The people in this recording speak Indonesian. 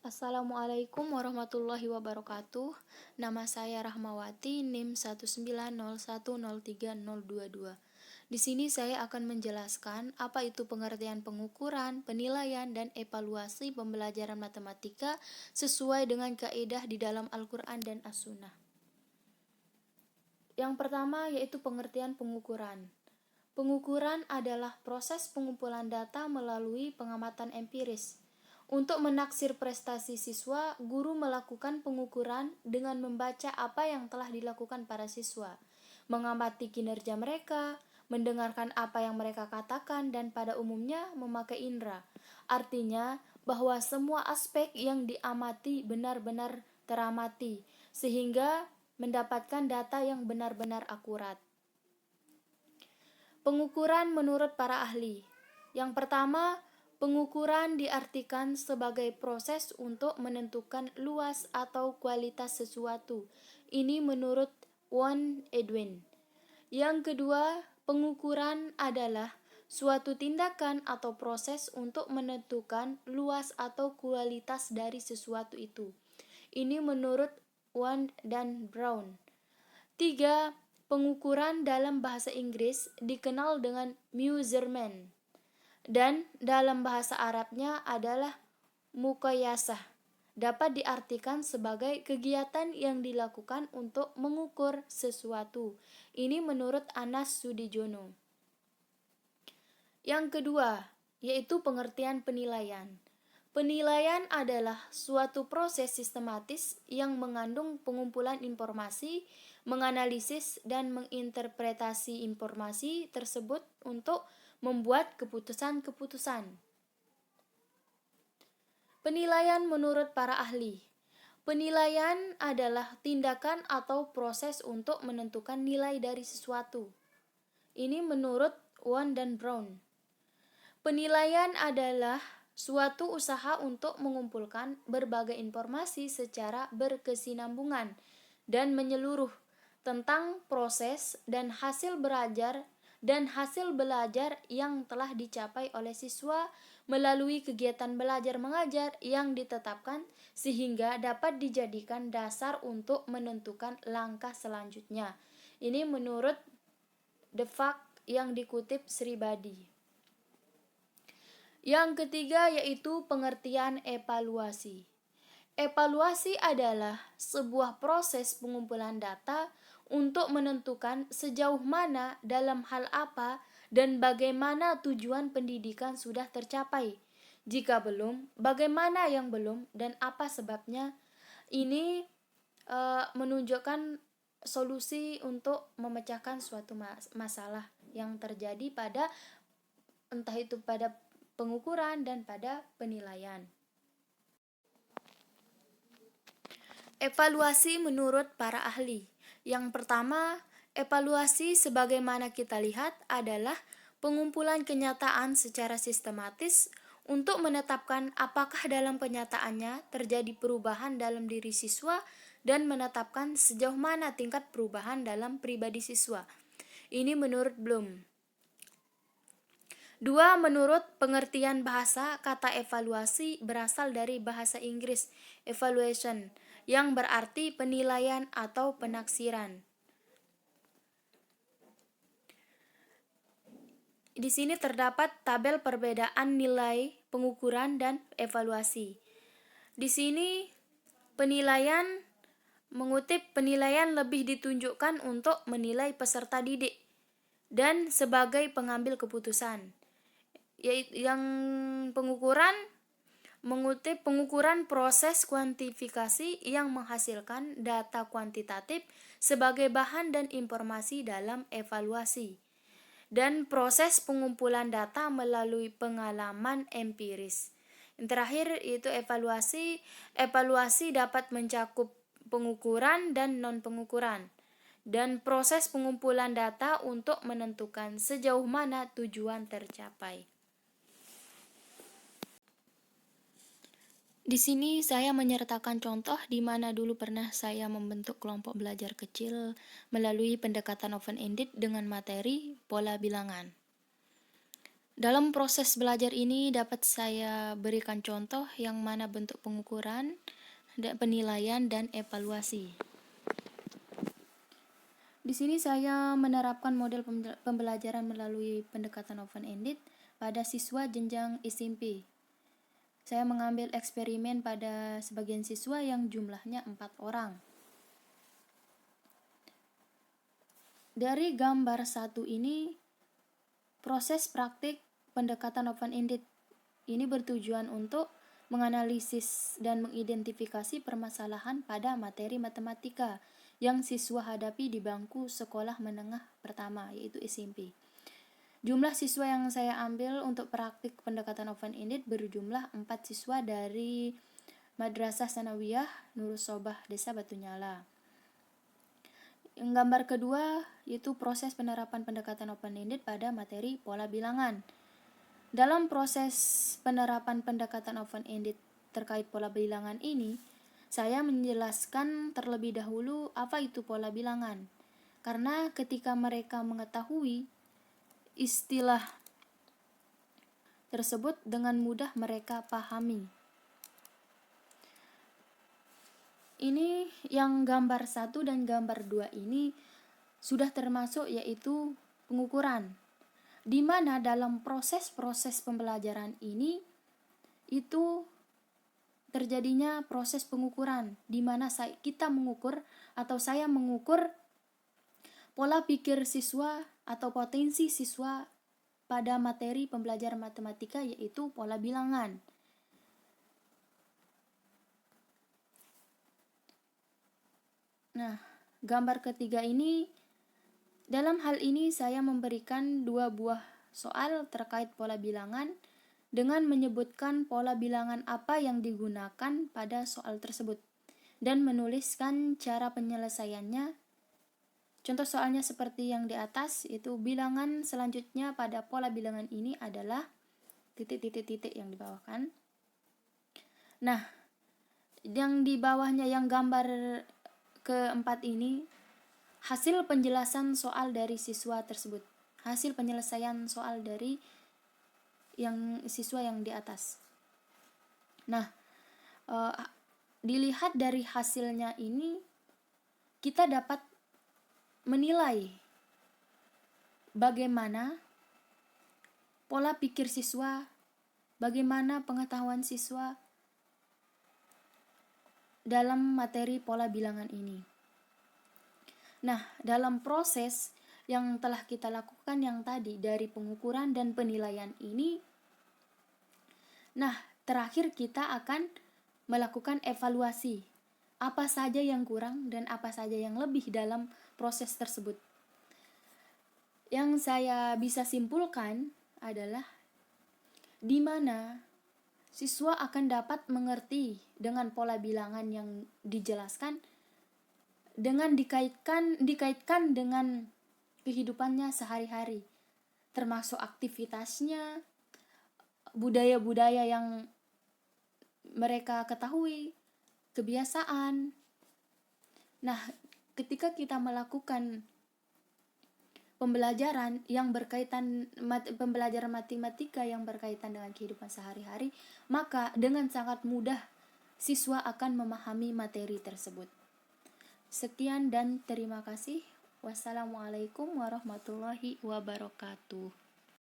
Assalamualaikum warahmatullahi wabarakatuh. Nama saya Rahmawati, NIM 190103022. Di sini saya akan menjelaskan apa itu pengertian pengukuran, penilaian, dan evaluasi pembelajaran matematika sesuai dengan kaidah di dalam Al-Quran dan As-Sunnah. Yang pertama yaitu pengertian pengukuran. Pengukuran adalah proses pengumpulan data melalui pengamatan empiris. Untuk menaksir prestasi siswa, guru melakukan pengukuran dengan membaca apa yang telah dilakukan para siswa, mengamati kinerja mereka, mendengarkan apa yang mereka katakan, dan pada umumnya memakai indera. Artinya bahwa semua aspek yang diamati benar-benar teramati, sehingga mendapatkan data yang benar-benar akurat. Pengukuran menurut para ahli. Yang pertama, pengukuran diartikan sebagai proses untuk menentukan luas atau kualitas sesuatu. Ini menurut Won Edwin. Yang kedua, pengukuran adalah suatu tindakan atau proses untuk menentukan luas atau kualitas dari sesuatu itu. Ini menurut Won dan Brown. 3. Pengukuran dalam bahasa Inggris dikenal dengan measurement dan dalam bahasa Arabnya adalah muqayasah. Dapat diartikan sebagai kegiatan yang dilakukan untuk mengukur sesuatu. Ini menurut Anas Sudijono. Yang kedua, yaitu pengertian penilaian. Penilaian adalah suatu proses sistematis yang mengandung pengumpulan informasi, menganalisis dan menginterpretasi informasi tersebut untuk membuat keputusan-keputusan. Penilaian menurut para ahli. Penilaian adalah tindakan atau proses untuk menentukan nilai dari sesuatu. Ini menurut Won dan Brown. Penilaian adalah suatu usaha untuk mengumpulkan berbagai informasi secara berkesinambungan dan menyeluruh tentang proses dan hasil belajar yang telah dicapai oleh siswa melalui kegiatan belajar mengajar yang ditetapkan sehingga dapat dijadikan dasar untuk menentukan langkah selanjutnya. Ini menurut The Fact yang dikutip Sri Badi. Yang ketiga yaitu pengertian evaluasi. Evaluasi adalah sebuah proses pengumpulan data untuk menentukan sejauh mana, dalam hal apa, dan bagaimana tujuan pendidikan sudah tercapai. Jika belum, bagaimana yang belum dan apa sebabnya. Ini menunjukkan solusi untuk memecahkan suatu masalah yang terjadi pada entah itu pada pengukuran dan pada penilaian. Evaluasi menurut para ahli. Yang pertama, evaluasi sebagaimana kita lihat adalah pengumpulan kenyataan secara sistematis untuk menetapkan apakah dalam kenyataannya terjadi perubahan dalam diri siswa dan menetapkan sejauh mana tingkat perubahan dalam pribadi siswa. Ini menurut Bloom. 2. Menurut pengertian bahasa, kata evaluasi berasal dari bahasa Inggris evaluation, yang berarti penilaian atau penaksiran. Di sini terdapat tabel perbedaan nilai pengukuran dan evaluasi. Di sini penilaian mengutip penilaian lebih ditunjukkan untuk menilai peserta didik dan sebagai pengambil keputusan. Yang pengukuran mengutip pengukuran proses kuantifikasi yang menghasilkan data kuantitatif sebagai bahan dan informasi dalam evaluasi, dan proses pengumpulan data melalui pengalaman empiris. Yang terakhir yaitu evaluasi. Evaluasi dapat mencakup pengukuran dan non-pengukuran dan proses pengumpulan data untuk menentukan sejauh mana tujuan tercapai. Di sini saya menyertakan contoh di mana dulu pernah saya membentuk kelompok belajar kecil melalui pendekatan open-ended dengan materi pola bilangan. Dalam proses belajar ini dapat saya berikan contoh yang mana bentuk pengukuran, penilaian, dan evaluasi. Di sini saya menerapkan model pembelajaran melalui pendekatan open-ended pada siswa jenjang SMP. Saya mengambil eksperimen pada sebagian siswa yang jumlahnya 4 orang. Dari gambar 1 ini, proses praktik pendekatan open-ended ini bertujuan untuk menganalisis dan mengidentifikasi permasalahan pada materi matematika yang siswa hadapi di bangku sekolah menengah pertama, yaitu SMP. Jumlah siswa yang saya ambil untuk praktik pendekatan open-ended berjumlah 4 siswa dari Madrasah Sanawiyah Nurus Sobah Desa Batunyala. Yang gambar kedua yaitu proses penerapan pendekatan open-ended pada materi pola bilangan. Dalam proses penerapan pendekatan open-ended terkait pola bilangan ini, saya menjelaskan terlebih dahulu apa itu pola bilangan. Karena ketika mereka mengetahui istilah tersebut dengan mudah mereka pahami. Ini yang gambar 1 dan gambar 2 ini sudah termasuk yaitu pengukuran, di mana dalam proses-proses pembelajaran ini itu terjadinya proses pengukuran, di mana kita mengukur atau saya mengukur pola pikir siswa atau potensi siswa pada materi pembelajaran matematika yaitu pola bilangan. Nah, gambar ketiga ini, dalam hal ini saya memberikan 2 buah soal terkait pola bilangan dengan menyebutkan pola bilangan apa yang digunakan pada soal tersebut dan menuliskan cara penyelesaiannya. Contoh soalnya seperti yang di atas, itu bilangan selanjutnya pada pola bilangan ini adalah titik-titik-titik yang dibawahkan. Nah, yang di bawahnya yang gambar keempat ini hasil penjelasan soal dari siswa tersebut, hasil penyelesaian soal dari yang siswa yang di atas. Nah, dilihat dari hasilnya ini kita dapat menilai bagaimana pola pikir siswa, bagaimana pengetahuan siswa dalam materi pola bilangan ini. Nah, dalam proses yang telah kita lakukan yang tadi dari pengukuran dan penilaian ini, nah, terakhir kita akan melakukan evaluasi. Apa saja yang kurang dan apa saja yang lebih dalam proses tersebut. Yang saya bisa simpulkan adalah di mana siswa akan dapat mengerti dengan pola bilangan yang dijelaskan dengan dikaitkan dengan kehidupannya sehari-hari, termasuk aktivitasnya, budaya-budaya yang mereka ketahui, kebiasaan. Nah, ketika kita melakukan pembelajaran yang berkaitan pembelajaran matematika yang berkaitan dengan kehidupan sehari-hari, maka dengan sangat mudah siswa akan memahami materi tersebut. Sekian dan terima kasih. Wassalamualaikum warahmatullahi wabarakatuh.